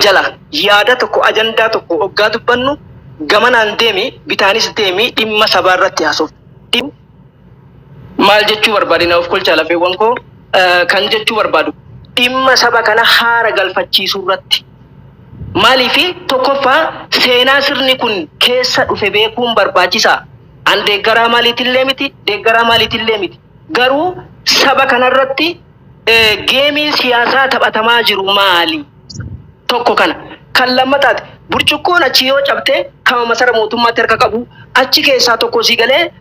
jala yaada tokko ajandaa tokko hoggaa dubbannu gamanaan deemi bitaanis deemi dhimma sabaa irratti haasofna. Maal jechuu barbaadina of kolchaa lafeewwan koo kan jechuu barbaadu dhimma saba kana haara galfachiisuu irratti. Maaliifi tokkoffaa seenaa sirni kun keessa dhufe beekuun barbaachisaa. An deeggaraa maaliitillee miti, deeggaraa maaliitillee miti. Garuu saba kanarratti geemiin siyaasaa taphatamaa jiru maali? Tokko kana. Kan lammataati burcuqqoon achi yoo cabte kama masara mootummaatti harka qabu achi keessaa tokko sii galee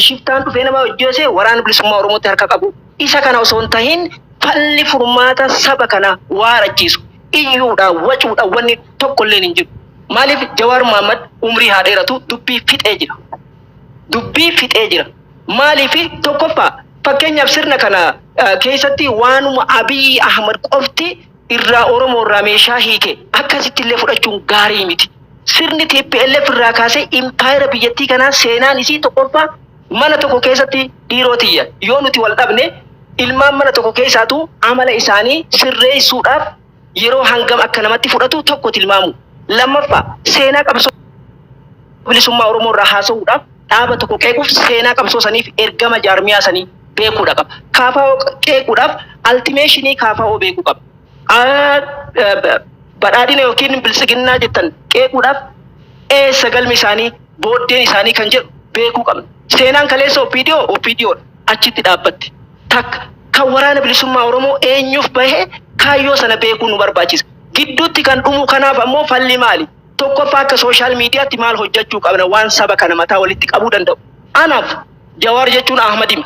shiftaan dhufee nama hojjeese waraana bilisummaa Oromootti harka qabu. Isa kana osoo hin tahin falli furmaata saba kana waarachiisu. Iyyuudhaan wacuudhaan wanni tokkollee hin jiru. Maaliif Jawaar Mohaammed umrii haa dheeratu dubbii fixee jira. Dubbii fixee jira. Maaliif tokkoffaa fakkeenyaaf sirna kana keessatti waanuma Abiy Ahmed qofti irraa Oromoo irraa meeshaa hiike akkasitti illee fudhachuun gaarii miti. Sirni TPLF irraa kaasee impaayera biyyattii kanaa seenaan isii tokkoffaa mana tokko keessatti dhiirotiyya. Yoo nuti wal dhabne ilmaan mana tokko keessaatu amala isaanii sirreessuudhaaf yeroo hangam akka namatti fudhatu tokko tilmaamu. Lammaffaa seenaa qabsoo bilisummaa Oromoo irraa haasa'uudhaaf dhaaba tokko qeequuf seenaa qabsoo saniif ergama jaarmiyaa sanii beekuudha qaba. Kaafaa qeequudhaaf altimeeshinii kaafaa beekuu qaba. Badhaadhina yookiin bilisiginnaa jettan qeequudhaaf eessa galmi isaanii booddeen isaanii kan jedhu beekuu qabna. Seenaan kaleessa OPDO achitti dhaabbatti. Takka kan waraana bilisummaa Oromoo eenyuuf bahee kaayyoo sana beekuu nu barbaachisa. Gidduutti kan dhumu kanaaf ammoo falli maali? Tokkoffaa akka sooshaal miidiyaatti maal hojjechuu qabna waan saba kana mataa walitti qabuu danda'u. Anaaf Jawaar jechuun Ahmadima.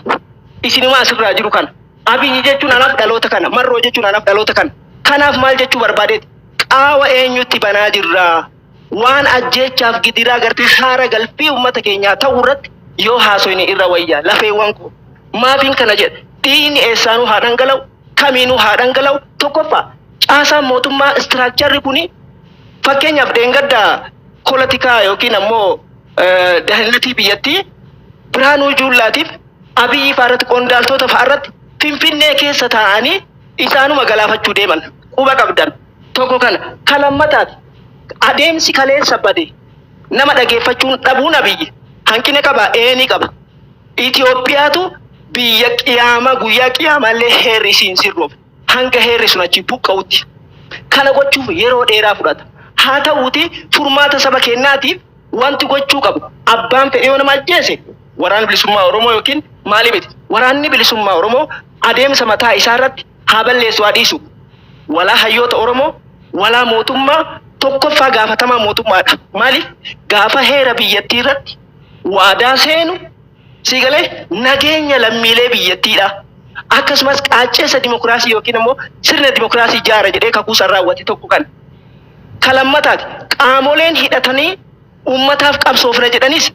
Isinuma asirraa jiru kana. Abiy jechuun anaaf dhaloota kana. Marroo jechuun anaaf dhaloota kana. Kanaaf maal jechuu barbaadeeti? Qaawa eenyutti banaa jirraa? Waan ajjeechaaf gidiraa gartee haara galfii uummata keenyaa ta'uu irratti yoo haasoyne irra wayyaa lafeewwan koo. Maafiin kana jedha dhiigni eessaanuu haa dhangala'u kamiinuu haa dhangala'u. Tokkoffaa caasaan mootummaa istiraakcharri kuni fakkeenyaaf dheengaddaa poolitikaa yookiin ammoo dahillatii biyyattii Biraanuu Juullaatiif Abiyyi fa'aarratti qondaaltota fa'aarratti Finfinnee keessa taa'anii isaanuma galaafachuu deeman quba qabdan. Tokko kana kan lammataati adeemsi kaleessa bade nama dhageeffachuun dhabuun Abiyyi hanqina qaba ni qaba. Itoophiyaatu biyya qiyaama guyyaa qiyaamallee heerri isiin sirroof hanga heerri sun achi buqqa'utti kana gochuuf yeroo dheeraa fudhata. Haa ta'uuti furmaata saba keenyaatiif wanti gochuu qabu abbaan fedhee yoo nama ajjeese waraanni bilisummaa Oromoo yookiin maali miti waraanni bilisummaa Oromoo adeemsa mataa isaa irratti haa balleessu haa dhiisu. Walaa hayyoota Oromoo walaa mootummaa tokkoffaa gaafatamaa mootummaadha. Maaliif gaafa heera biyyattii irratti waadaa seenu si galee nageenya lammiilee biyyattiidha. Akkasumas qaacceessa dimokiraasii yookiin immoo sirna dimokiraasii ijaara jedhee kakuusan raawwate tokko kan. Kalammataati qaamoleen hidhatanii uummataaf qabsoofna jedhanis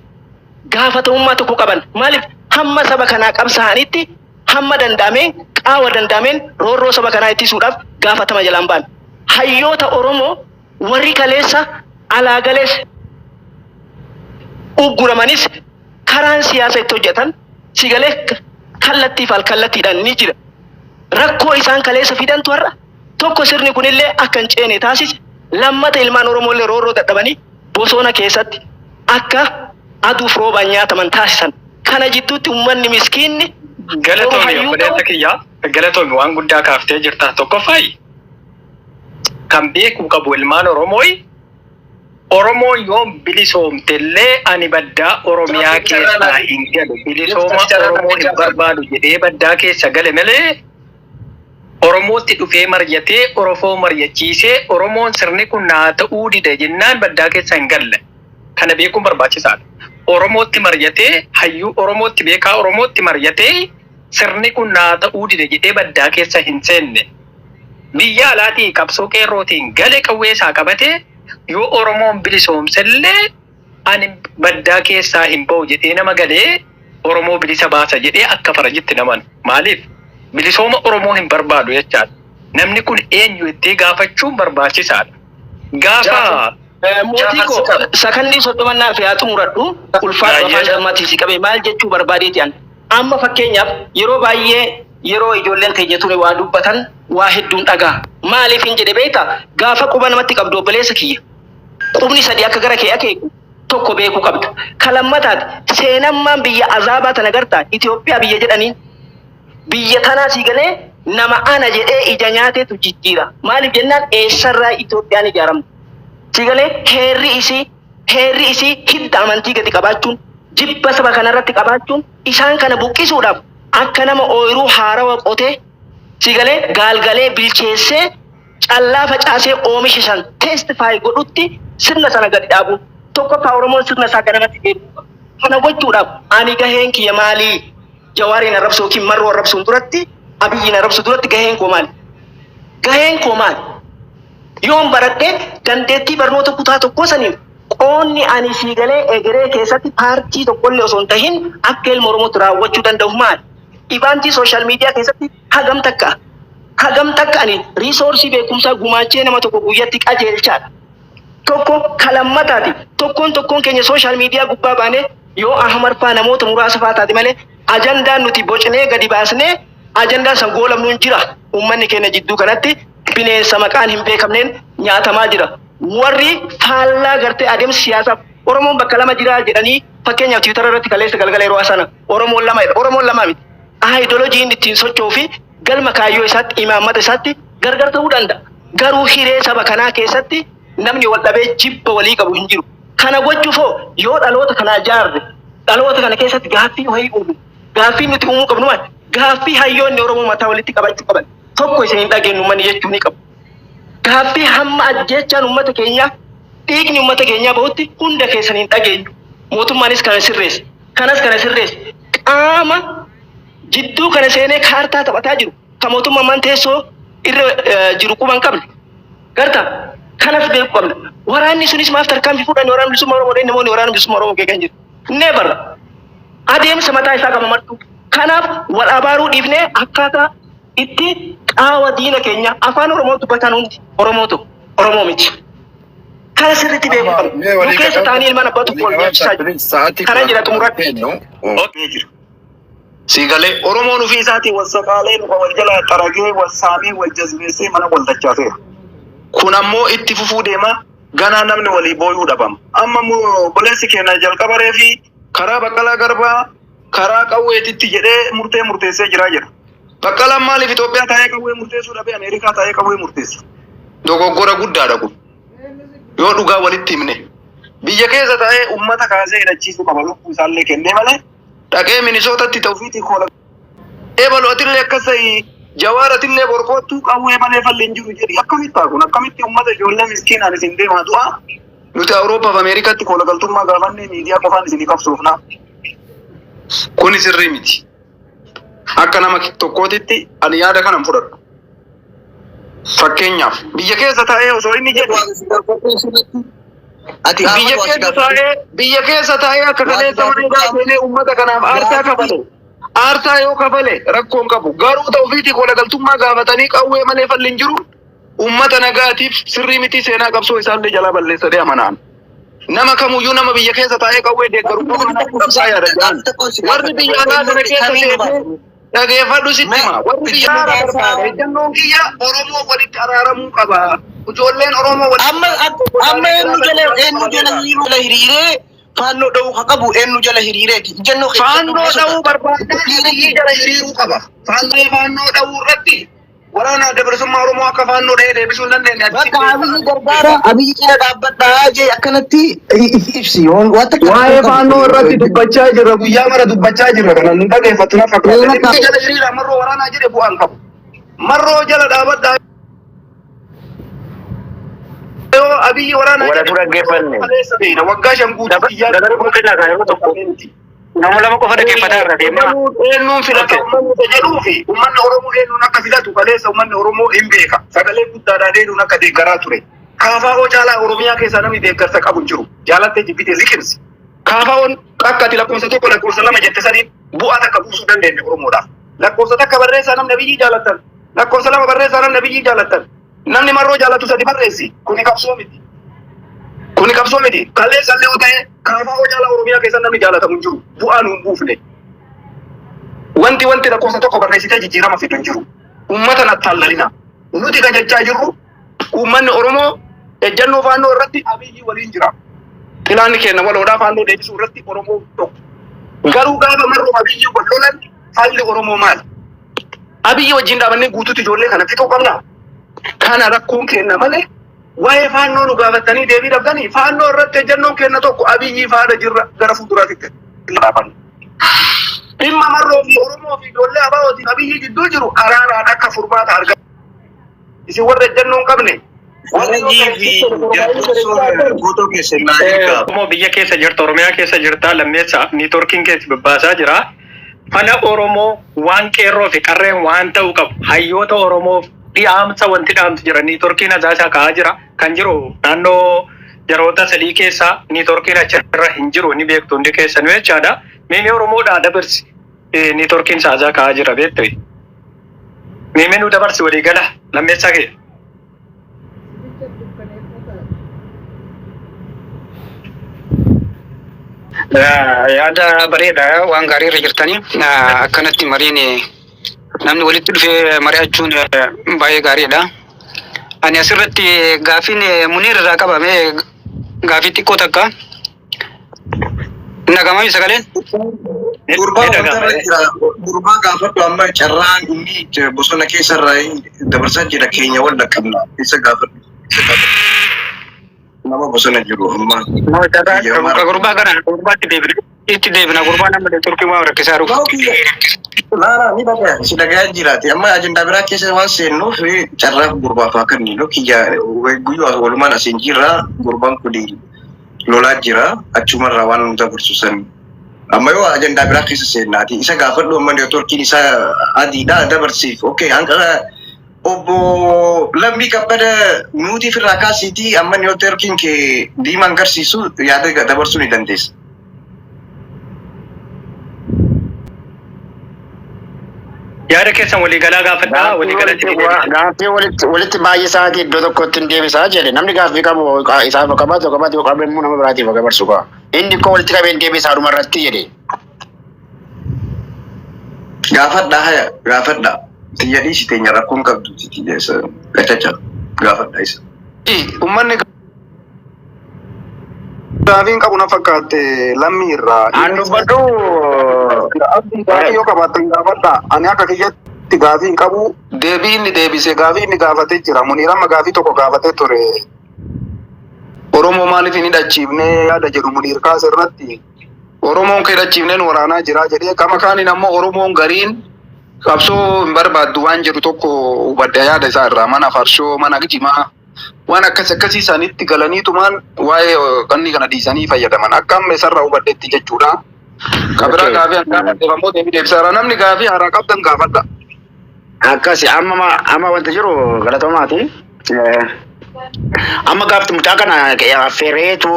gaafatamummaa tokko qaban. Maaliif hamma saba kanaa qabsaa'anitti hamma danda'ameen qaawa danda'ameen roorroo saba kanaa ittisuudhaaf gaafatama jalaan ba'an. Hayyoota Oromoo warri kaleessa alaagalees ugguramanis karaan siyaasa itti hojjetan sigalee kallattiif alkallattiidhaan ni jira. Rakkoo isaan kaleessa fidantu har'a tokko sirni kunillee akka hin ceene taasise. Lammata ilmaan Oromoo illee roorroo dadhabanii bosona keessatti akka aduuf roobaan nyaataman taasisan. Kana jidduutti uummanni miskiinni Galatoomi waan guddaa kaaftee jirta. Tokkoffaayi kan beekuu qabu ilmaan Oromoo yoo bilisoomtellee ani baddaa Oromiyaa keessaa hin galu. Bilisooma Oromoo hin barbaadu jedhee baddaa keessa gale malee Oromootti dhufee mari'atee Orofoo mari'achiisee Oromoon sirni kun naa ta'uu dide jennaan baddaa keessa hin galle. Kana beekuun barbaachisaadha. Oromootti mari'atee hayyuu Oromootti beekaa Oromootti mari'atee sirni kun naa ta'uu dide jedhee baddaa keessa hin seenne. Biyya alaatii qabsoo qeerrootiin gale qawwee isaa qabatee yoo Oromoon bilisoomsellee ani baddaa keessaa hin ba'u jedhee nama galee Oromoo bilisa baasa jedhee akka farajitti naman. Maaliif? Bilisooma Oromoo hin barbaadu jechaadha. Namni kun eenyu itti gaafachuun barbaachisaadha. Gaafa mootii koo sakandii soddomannaa fi haa xumuradhu ulfaatu afaan gammatiisi qabee maal jechuu barbaadeeti an. Amma fakkeenyaaf yeroo baay'ee yeroo ijoolleen keenya ture waa dubbatan hedduun dhagaa. Maaliif hin jedhe beektaa? Gaafa quba namatti qabdu obboleessa kiyya. Qubni sadii akka gara kee akeeku tokko beekuu qabda. Kalammataati seenammaan biyya azaabaa tana gartaa Itoophiyaa biyya jedhanii biyya tanaa sii galee nama ana jedhee ija nyaateetu jijjiira. Maaliif jennaan eessarraa Itoophiyaan ijaaramte? Sii galee heerri isii hidda amantii gadi qabaachuun jibba saba kanarratti qabaachuun isaan kana buqqisuudhaaf akka nama ooyiruu haarawa qotee sii galee gaalgalee bilcheessee callaa facaasee oomisha san teestifaay godhutti sirna sana gadi dhaabu. Tokkoffaa Oromoon sirna isaa ganamatti deebi'u. Kana gochuudhaaf ani gaheen kiyya maalii? Jawaariin arrabsoo yookiin marroo arrabsuun duratti Abiyyiin arrabsuu duratti gaheen koo maali? Gaheen koo maali? Yoon baradhee dandeettii barnoota kutaa tokkoo saniin qoonni ani sii galee egeree keessatti paartii tokkollee osoo hin tahin akka ilma Oromootti raawwachuu danda'u maali? Ibaantii sooshaal miidiyaa keessatti hagam takka ani riisoorsii beekumsaa gumaachee nama tokko guyyatti qajeelchaadha. Tokko kalammataati. Tokkoon keenya sooshaal miidiyaa gubbaa baanee yoo Ahmad faa namoota muraasa faa taate malee ajandaan nuti bocnee gadi baasnee ajandaan san goolamnuun jira. Uummanni keenya jidduu kanatti bineensa maqaan hin beekamneen nyaatamaa jira. Warri faallaa gartee adeemsa siyaasaaf Oromoon bakka lama jira jedhanii fakkeenyaaf Tiwiitara irratti kaleessa galgala yeroo sana Oromoon lama miti. Aayidoloojiin ittiin socho'uu fi galma kaayyoo isaatti imaammata isaatti gargar ta'uu danda'a. Garuu hiree saba kanaa keessatti namni wal dhabee jibba walii qabu hin jiru. Kana gochuufoo yoo dhaloota kana ijaarre dhaloota kana keessatti gaaffii wayii uumu. Gaaffii nuti uumuu qabnu maali? Gaaffii hayyoonni Oromoo mataa walitti qabachuu qaban. Tokko isin hin dhageenyu manni jechuu ni qabu. Gaaffii hamma ajjechaan uummata keenyaa dhiigni uummata keenyaa bahutti hunda keessan hin dhageenyu. Mootummaanis kana sirreesse. Kanas kana sirreesse. Qaama jidduu kana seenee kaartaa taphataa jiru. Kan mootummaan teessoo irra jiru quban qabne. Gartaa kanas beekuu qabna. Waraanni sunis maaf tarkaanfii fudhanne waraanni bilisummaa Oromoo namoonni waraanni bilisummaa Oromoo keekan jiru. Never. Adeemsa mataa isaa qaba martu. Kanaaf wal abaaruu dhiifnee akkaataa itti qaawa diina keenya afaan Oromoo dubbatan hundi Oromoo miti. Kana sirriitti beekuu qabna. Nu keessa taa'anii ilmaan abbaa wal nyaachissaa jiru. Kana jira xumuratti. Siigalee Oromoon ofii isaatii wal saqaalee nuka wal jala xaragee wal saamee wal jazbeessee mana wal dachaaseera. Kun ammoo itti fufuu deema ganaa namni walii booyuu dhabama. Amma obboleessi keenya jalqabaree fi karaa Baqqalaa Garbaa karaa qawweetitti jedhee murteessee jiraa jira. Baqqalaan maaliif Itoophiyaa taa'ee qawwee murteessuu dhabee Ameerikaa taa'ee qawwee murteessa? Dogoggora guddaadha kun. Yoo dhugaa walitti himne biyya keessa taa'ee uummata kaasee hidhachiisuu qaba lubbuu isaallee kennee malee dhaqee Minisootatti ta'uufiitii koola. Eebalootillee akkasii Jawaaratillee borkoottuu qawwee malee falli hin jiru jedhi akkamitti kun akkamitti uummata ijoollee miskiinaan isin deemaa du'a nuti Awuroopaaf Ameerikaatti koola galtummaa gaafannee miidiyaa qofaan isinii qabsoofna. Kuni sirrii miti. Akka nama tokkootitti ani yaada kanan fudhadhu. Fakkeenyaaf biyya keessa taa'ee osoo inni jedhu biyya keessa taa'ee akka kaleessa malee uummata kanaaf aarsaa kafale. Aarsaa yoo kafale rakkoon qabu. Garuu ta'uufiitii koola galtummaa gaafatanii qawwee malee falli hin jiru. Uummata nagaatiif sirrii miti seenaa qabsoo isaallee jalaa balleessanii amanaan. Nama kamuyyuu nama biyya keessa taa'ee qawwee deeggaru qabsaa yaada jedhan. Warri biyya alaa kana keessa seenee dhageeffadhu sitti hima. Warri biyya alaa barbaada. Ejjannoon kiyya Oromoo walitti araaramuu qaba. Ijoolleen Oromoo walitti amma eenyu jala hiriiree faannoo dha'uu haa qabu eenyu jala hiriireeti. Faannoo dha'uu barbaada jala hiriiruu qaba. Faannoo dha'uu irratti waraana adda bilisummaa Oromoo akka faannoo dha'ee deebisuu hin dandeenye. Bakka Abiyyi gargaara Abiyyi cina dhaabbadhaa jee akkanatti ibsi. Waa'ee faannoo irratti dubbachaa jirra guyyaa mara dubbachaa jirra kana nu dhageeffatu na fakkaata. Jala hiriira marroo waraanaa jedhe bu'aan qabu. Marroo jala dhaabbadhaa. Abiyyi waraanaa jedhe waggaa shan guutuu nama lama qofa dhaggeeffataa irra deemaa. Eenyuun filata uummanni jedhuu fi uummanni Oromoo eenyuun akka filatu kaleessa uummanni Oromoo hin beeka. Sagalee guddaadhaan eenyuun akka deeggaraa ture. Kaafaa'oo caalaa Oromiyaa keessaa namni deeggarsa qabu hin jiru. Jaalattee jibbitee liqimsi. Kaafaa'oon akka ati lakkoofsa tokko lakkoofsa lama jette saniin bu'aa takka buusuu dandeenye Oromoodhaaf. Lakkoofsa takka barreessaa namni Abiyyii jaalattan. Lakkoofsa lama barreessaa namni Abiyyii jaalattan. Namni marroo jaalatu sadi barreessi. Kuni qabsoo miti. Kuni qabsoo miti. Kaleessa illee ta'e kaafaa'oo caalaa Oromiyaa keessa namni jaalatamu hin jiru. Bu'aa nuun buufne. Wanti lakkoofsa tokko barreessitee jijjiirama fidu hin jiru. Uummata nattaallalina. nuti kan jechaa jirru uummanni Oromoo ejjennoo faannoo irratti Abiyyi waliin jira. Ilaanni kenna waloodhaa faannoo deebisuu irratti Oromoo tokko. Garuu gaafa marroo Abiyyi wal lolan haalli Oromoo maali? Abiyyi wajjin dhaabannee guutuutti ijoollee kana fixuu qabna. Kana rakkoon kenna malee waa'ee faannoo nu gaafatanii deebii dhabdanii faannoo irratti ejjennoon kenna tokko Abiyyi faada jirra gara fuulduraatti dhaabanna. Dhimma marroo fi Oromoo fi ijoollee abaa'ooti Abiyyi gidduu jiru araaraan akka furmaata argatu. Isin warra ejjennoon qabne. Oromoo biyya keessa jirta, Oromiyaa keessa jirta, lammeessa niitoorkiin keessa babbaasaa jira. Fala Oromoo waan qeerroo fi qarreen waan ta'uu qabu. Hayyoota Oromoof dhiyaamsa wanti dhaamtu jira. Niitoorkiin asaasaa ka'aa jira. Kan jiru naannoo yeroota sadii keessa niitoorkiin achirra hin jiru ni beektu hundi keessan jechaadha. Meemee Oromoodhaa dabarsi niitoorkiin asaasaa ka'aa jira beektu. Meemee nu dabarsi walii gala lammeessaa kee. Yaada bareeda waan gaarii irra jirtanii akkanatti mariin namni walitti dhufee mari'achuun baay'ee gaariidha. Ani asirratti gaafiin Muniir irraa qabame gaafii xiqqoo takka. Nagamami sagaleen? Gurbaa gaafadhu amma carraan inni bosona keessa irraa dabarsaa jira keenya wal dhaqqabna. Isa gaafadhu. Nama bosona jiru amma. Gurbaa kana gurbaatti deebina gurbaa nama turkii waa rakkisaa dhufu. Laala ni dhagaa si dhagaa jiraate amma ajandaa biraa keessa waan seennuuf carraa gurbaaf akka inni kiyya guyyoo walumaan asiin jirra gurbaan kun lolaa jira achumarraa waan nu dabarsuusan. Amma yoo ajandaa biraa keessa seennaati isa gaafadhu amma turkiin isaa adiidha dabarsiif. Okay hanga obbo Lambii Kabbada nuti firraa kaasiitii amma turkiin kee diimaan garsiisu yaada dabarsuu ni dandeessa. Yaada keessan waliigalaa gaafadhaa gaaffii walitti baay'ee sa'aatii iddoo tokkotti hin deebisaa jedhe namni gaaffii qabu isaaf qabaatu qabu immoo nama biraatiif dabarsu qaba. Inni koo walitti qabee hin deebisaa dhuma irratti jedhe. Gaafadhaa. Tiyyadii si teenya rakkoon qabdu tiyyeessa gachacha gaafadhaa isa. Uummanni gaafiin qabu na fakkaatte Lammii irraa. An dubbadhu. Gaafii yoo qabaatan gaafadhaa. Ani akka kiyyatti gaafiin qabu deebii inni deebise gaafii inni gaafatee jira. Muniir amma gaafii tokko gaafatee ture. Oromoo maaliif hin hidhachiifnee yaada jedhu Muniir kaasa irratti. Oromoon ka hidhachiifneen waraanaa jira jedhee kama kaaniin ammoo Oromoon gariin qabsoo hin barbaaddu waan jedhu tokko hubadda yaada isaa irraa mana farshoo mana jimaa waan akkasii isaaniitti galaniitumaan waa'ee qannii kana dhiisanii fayyadaman akka amma isarraa hubaddeetti jechuudha. Kabiraa gaafii hanqaafateef ammoo deebii deebisaara namni gaafii haaraa qabdan gaafadha. Akkasi amma wanti jiru galatoomaati. Amma gaaftu mucaa kana affeereetu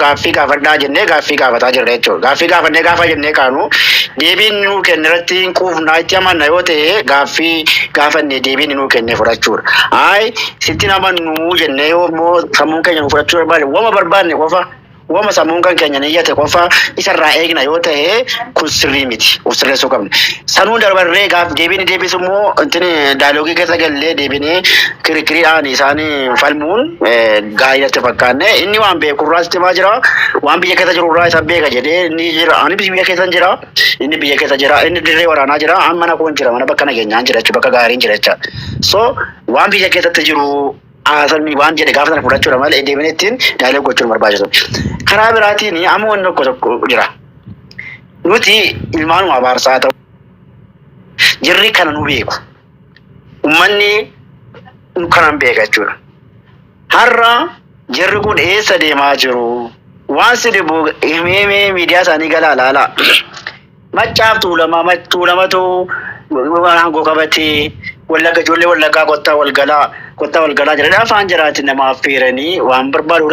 gaaffii gaafadhaa jennee gaaffii gaafataa jirra jechuudha. Gaaffii gaafannee gaafa jennee kaanu deebiin nuu kenne irratti hin quufnaa itti amanna yoo ta'e gaaffii gaafannee deebiin nuu kenne fudhachuudha. Hayi sitti namannu jennee yoo immoo sammuun keenya nu fudhachuu barbaade wama barbaanne qofa wama sammuun kan keenya niyyate qofa isarraa eegna yoo ta'e kun sirrii miti of sirreessuu qabna. Sanuun darbarree gaaf deebiin deebisu immoo intini daaloogii keessa gallee deebinee kirikiriidhaan isaanii falmuun gaariidatti fakkaanne inni waan beekurraa sitti maa jira waan biyya keessa jirurraa isa beeka jedhee inni jira ani biyya keessa jira inni biyya keessa jira inni dirree waraanaa jira an mana koon jira mana bakka nageenyaan jira jechuudha bakka gaariin jira jecha so waan biyya keessatti jiru asalmi waan jedhe gaafa sana fudhachuudha malee deebinee ittiin daaloogii gochuun barbaachisu. Karaa biraatiin amma wanni tokko jira. Nuti ilmaanuma abaarsaa ta'u jirri kana nu beeku. Uummanni kanan beeka jechuudha. Har'a jirri kun eessa deemaa jiru? Waan sidibu himee miidiyaa isaanii galaa laala. Macaaf tuulamatu aangoo qabatee wallagga ijoollee wallaggaa kottaa walgalaa jedhanii afaan jiraatiin nama affeeranii waan barbaadu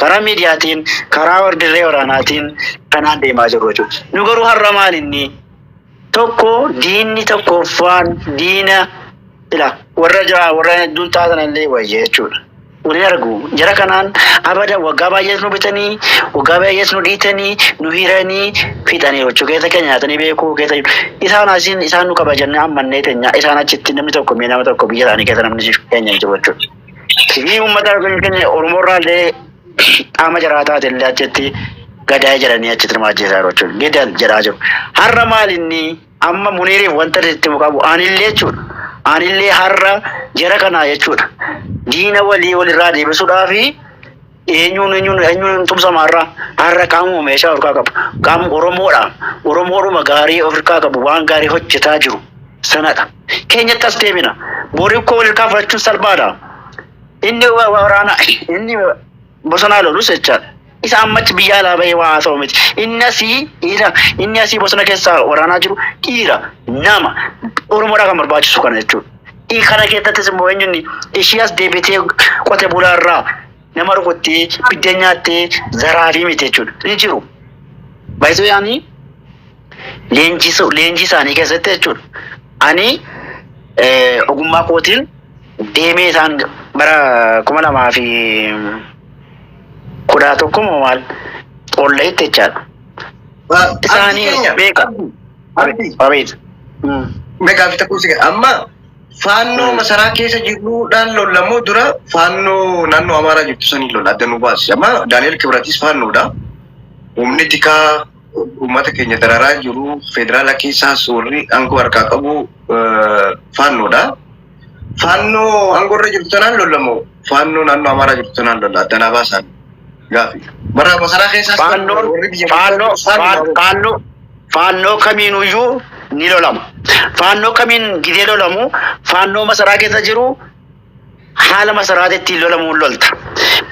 karaa miidiyaatiin karaa dirree waraanaatiin kanaan deemaa jiru jechuudha. Nu garuu har'a maal inni tokko diinni tokkoffaan diina warra hedduun taasisan illee wayya jechuudha. waliin argu. Jara kanaan abada waggaa baay'ees nu bitanii, waggaa baay'ees nu dhiitanii, nu hiranii fixanii jechuu keessa keenya nyaatanii beekuu keessa jiru. Isaan nu kabajannee ammannee teenya isaan achitti namni tokko nama tokko biyya isaanii keessa namni keenya jiru jechuudha. Ni uummata keenya Oromoo irraa illee qaama jaraataa illee achitti gadaa jedhanii achitti hirmaachisaa jiru jechuudha. Gedal jedhaa jiru. Har'a maalinni amma Muniiriif wanta itti qabu anillee jechuudha. Anillee har'a jara kanaa jechuudha. Diina walirraa deebisuudhaafi eenyuun tumsamaarraa har'a qaamuma meeshaa harkaa qabu. Qaama Oromoodhuma gaarii ofirkaa qabu waan gaarii hojjetaa jiru sanadha. Keenyatti as deebina. Borii koo walirkaa fudhachuun salphaadha. Inni waraana inni bosonaa lolus jechaadha. Isa ammatti biyya alaa bahee waa haasa'u miti. Inni asii bosona keessaa waraanaa jiru dhiira nama Oromoodhaa kan barbaachisu kana jechuudha. Kana keessattis immoo eenyuun ishii as deebitee qote bulaarraa nama rukuttee biddeen nyaattee zaraafii miti jechuudha. Ni jiru. Baay'isuu yaani leenjii isaanii keessatti jechuudha. Ani ogummaa kootiin deemee isaan bara 2011 moo maal olleetti jechaadha. Isaanii beeka. Abeet. Meeqaa fi takkuusi amma faannoo masaraa keessa jiruudhaan lollamoo dura faannoo naannoo Amaaraa jirtu sanii lola adda nu baasi. Amma Daani'el Kibratis faannoodha. Humni tikaa uummata keenya dararaa jiru federaala keessaa suurri aangoo harkaa qabu faannoodha. Faannoo aangoorra jirtu tanaan lollamoo faannoo naannoo Amaaraa jirtu tanaan lola adda na baasan gaafi. Bara masaraa keessaa faannoo kamiinuyyuu ni lolamu. Faannoo kamiin gidee lolamu faannoo masaraa keessa jiru haala masaraatti lolamuun lolta.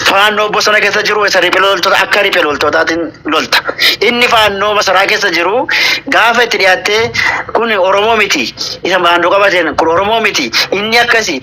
Faannoo bosona keessa jiru isa riphee loltoota akka riphee loltootaatiin lolta. Inni faannoo masaraa keessa jiru gaafa itti dhiyaattee kun Oromoo miti. Isa faannoo qabateen kun Oromoo miti. Inni akkasi